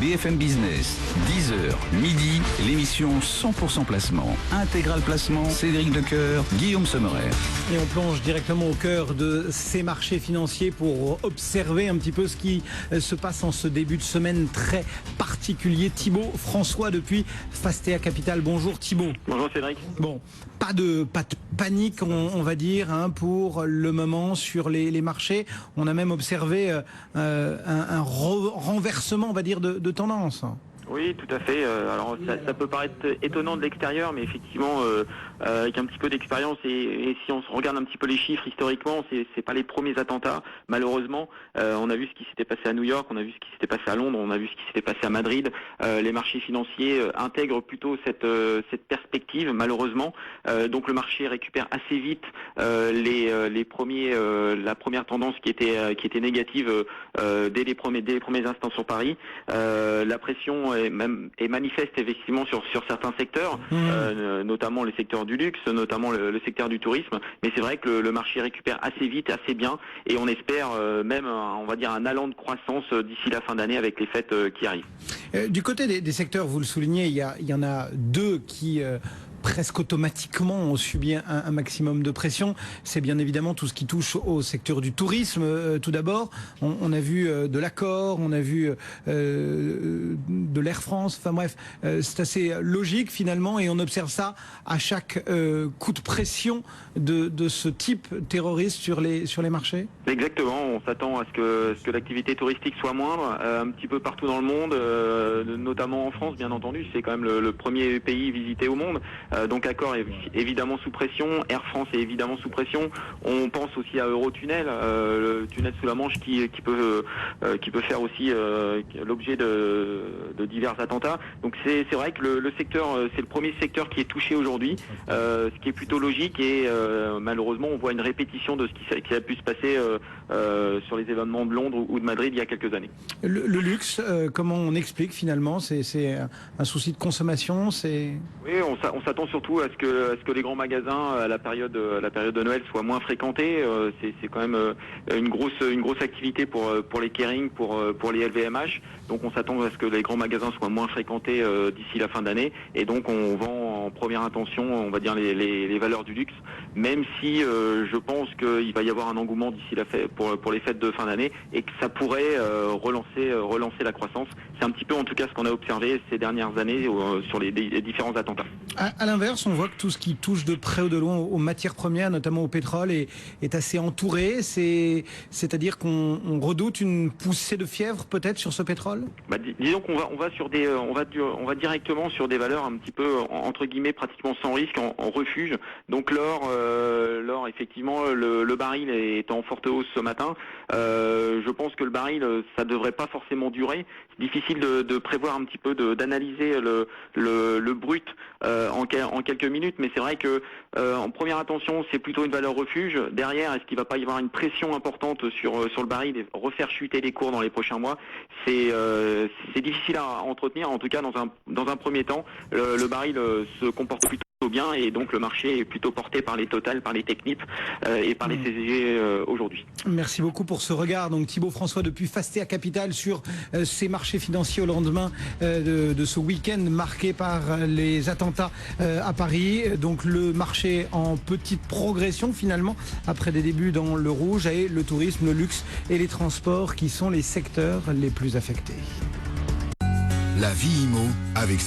BFM Business, 10h, midi, l'émission 100% placement. Intégral placement, Cédric Decoeur, Guillaume Sommerer. Et on plonge directement au cœur de ces marchés financiers pour observer un petit peu ce qui se passe en ce début de semaine très particulier. Thibaut François depuis Fastea Capital. Bonjour Thibaut. Bonjour Cédric. Bon, pas de panique on va dire pour le moment sur les marchés. On a même observé un renversement on va dire de tendance. Oui, tout à fait. Alors ça peut paraître étonnant de l'extérieur, mais effectivement, avec un petit peu d'expérience et si on se regarde un petit peu les chiffres historiquement, c'est pas les premiers attentats. Malheureusement, on a vu ce qui s'était passé à New York, on a vu ce qui s'était passé à Londres, on a vu ce qui s'était passé à Madrid. Les marchés financiers intègrent plutôt cette perspective, malheureusement. Donc le marché récupère assez vite la première tendance qui était négative dès les premiers instants sur Paris. La pression est manifeste effectivement sur certains secteurs, notamment les secteurs du luxe, notamment le secteur du tourisme. Mais c'est vrai que le marché récupère assez vite, assez bien, et on espère même, on va dire, un allant de croissance d'ici la fin d'année avec les fêtes qui arrivent. Du côté des secteurs, vous le soulignez, il y en a deux qui presque automatiquement ont subi un maximum de pression. C'est bien évidemment tout ce qui touche au secteur du tourisme. Tout d'abord, on a vu de l'Accor, on a vu de l'Air France. Enfin bref, c'est assez logique finalement, et on observe ça à chaque coup de pression de ce type terroriste sur les marchés. Exactement, on s'attend à ce que l'activité touristique soit moindre, un petit peu partout dans le monde, notamment en France bien entendu. C'est quand même le premier pays visité au monde. Donc Accor est évidemment sous pression, Air France est évidemment sous pression. On pense aussi à Eurotunnel, le tunnel sous la Manche qui peut faire aussi l'objet de divers attentats. Donc c'est vrai que le secteur, c'est le premier secteur qui est touché aujourd'hui, ce qui est plutôt logique, et malheureusement on voit une répétition de ce qui a pu se passer sur les événements de Londres ou de Madrid il y a quelques années. Le luxe, comment on explique finalement? C'est un souci de consommation? Oui, on s'attend surtout à ce que les grands magasins à la période de Noël soient moins fréquentés. C'est quand même une grosse activité pour les Kering, pour les LVMH. Donc on s'attend à ce que les grands magasins soient moins fréquentés d'ici la fin d'année, et donc on vend en première intention, on va dire, les valeurs du luxe, même si je pense qu'il va y avoir un engouement d'ici pour les fêtes de fin d'année, et que ça pourrait relancer la croissance. C'est un petit peu en tout cas ce qu'on a observé ces dernières années sur les différents attentats. À l'inverse, on voit que tout ce qui touche de près ou de loin aux matières premières, notamment au pétrole, est assez entouré. C'est-à-dire qu'on redoute une poussée de fièvre peut-être sur ce pétrole. Disons qu'on va directement sur des valeurs un petit peu entre guillemets pratiquement sans risque, en refuge. Donc l'or effectivement, le baril est en forte hausse ce matin. Je pense que le baril, ça devrait pas forcément durer. C'est difficile de prévoir un petit peu, d'analyser le brut en quelques minutes, mais c'est vrai que en première intention, c'est plutôt une valeur refuge. Derrière, est-ce qu'il va pas y avoir une pression importante sur le baril et refaire chuter les cours dans les prochains mois? C'est difficile à entretenir. En tout cas, dans un premier temps, le baril se comporte plutôt bien, et donc le marché est plutôt porté par les Total, par les Technip et par les CGG aujourd'hui. Merci beaucoup pour ce regard. Donc Thibaut François depuis Fastea Capital sur ces marchés financiers au lendemain de ce week-end marqué par les attentats à Paris. Donc le marché en petite progression finalement après des débuts dans le rouge, et le tourisme, le luxe et les transports qui sont les secteurs les plus affectés. La vie IMO avec